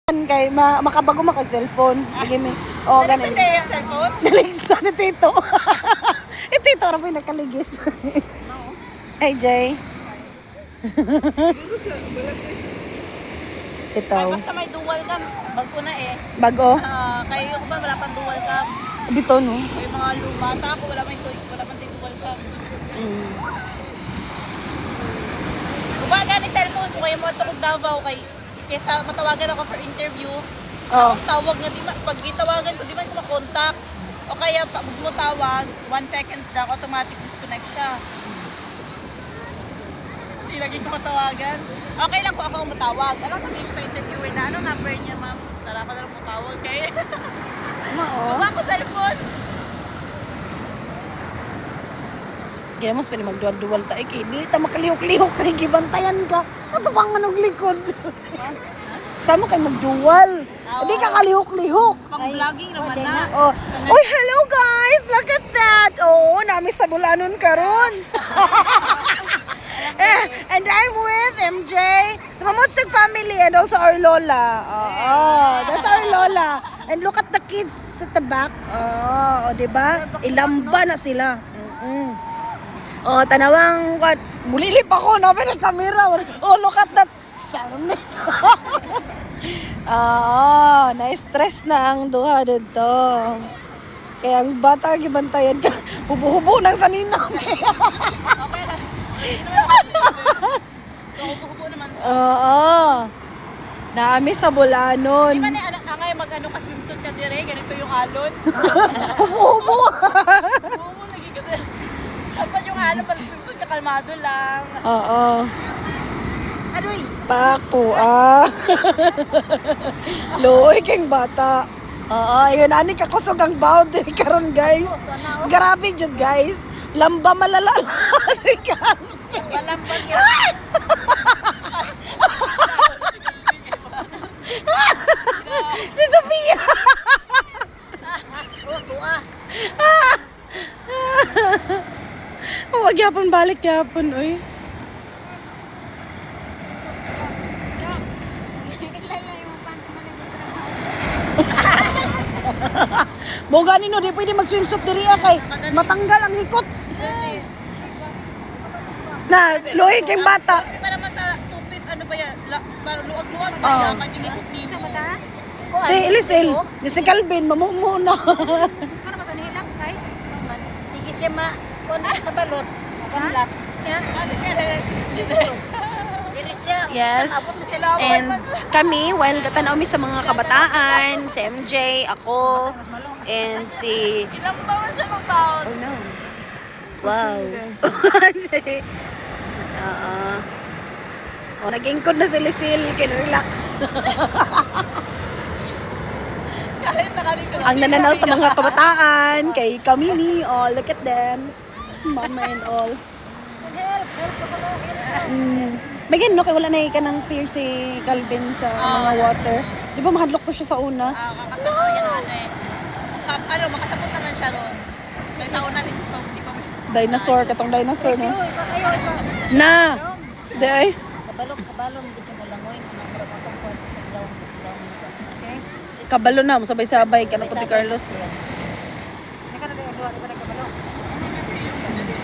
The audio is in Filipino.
Kay makabago makag-cellphone. Lagi mi. Oh, ganin. Naligsan yung cellphone? Naligsan ni Tito. Eh, Tito, ra may nakaligis. Hey, Jay. Tito. Ay, basta may dual cam. Bago na eh. Bago. Kayo ko ba wala pang dual cam? Dito, no? Yung mga bata ako wala pang dual cam. Ubaga ni cellphone ko kayo mo tukog Davao kay kaysa matawagan ako for interview. Oh. Ang tawag nga di man pag gitawagan ko di man ko makontak. O kaya pag mo tawag 1 seconds lang automatic disconnect siya. Hindi lagi ko matawagan. Okay lang po ako ang matawag. Alam sabihin ko sa interviewer na ano number niya ma'am. Tara ka na lang matawag kay. Wala ko cellphone. Kaya mas pwede magduwal-duwal tayo. Hindi ta makalihok-lihok tayo. Gibantayan ka. Ano bang anong likod? Saan mo kayo magduwal? Hindi ka kalihok-lihok. Pang vlogging naman na. Oh. Uy, hello guys! Look at that! Oo, namin sa Bulanon karon. And I'm with MJ, the Mamutsig family, and also our Lola. Oh, that's our Lola. And look at the kids at the back. Oh, diba? Ilamba na sila. Oh, tanawang what? Mulilip ako na ng camera. Oh, look at that. Sarmi. Na-stress na ang duha dito. Kaya ang bata gibantayan ka. Hubo-hubo ng sanina. Okay lang. Hubo naman. Oo. Naami sa Bulanon. Di ba na angay mag-ano ka swimsuit ka dire, ganito yung alon. Hubo-hubo. Oo, lagi kasi. Dapat yung alon pag swimsuit ka kalmado lang. Oo. Adoy. Pako, Loy, keng bata. Oo, yun, ani kakusog ang boundary karon guys. Grabe jud guys. Lamba malalala. Balambag yan. Si Sophia. Huwag yapon balik yapon, oy. Mo gani no, di pwede mag-swimsuit diri kay matanggal ang hikot. Na, Loy, keng bata. Di ba naman sa two-piece, ano ba yan? Luwag-luwag ba yan? Pag-ihikot dito. Si Elisel, si Calvin, mamumuna. Para matanilang kay? Sige siya sa balot. Mapanlas. Yes. And kami, while gatanaw mi sa mga kabataan, si MJ, ako, and si... Ilang taon siya ng taon? Oh no. Wow. Oh, nag-ingkod na si Lisil, relax. Kahit nakaligtas. Ang nananaw sa mga kabataan, kay Kamini, oh, look at them. Mama and all. Megan, no, kay wala na ka ng fear si Calvin sa mga water. Di ba mahadlok to siya sa una? Makasapot yan ano eh. Makasapot naman siya ron. May sa una, di pa Dinosaur, katong dinosaur, no? Na! Di ay? Kabalong, di siya malangoy. Namara ka kung kwan sa gilawang. Okay? Kabalo na, sabay-sabay, kanang po si Carlos.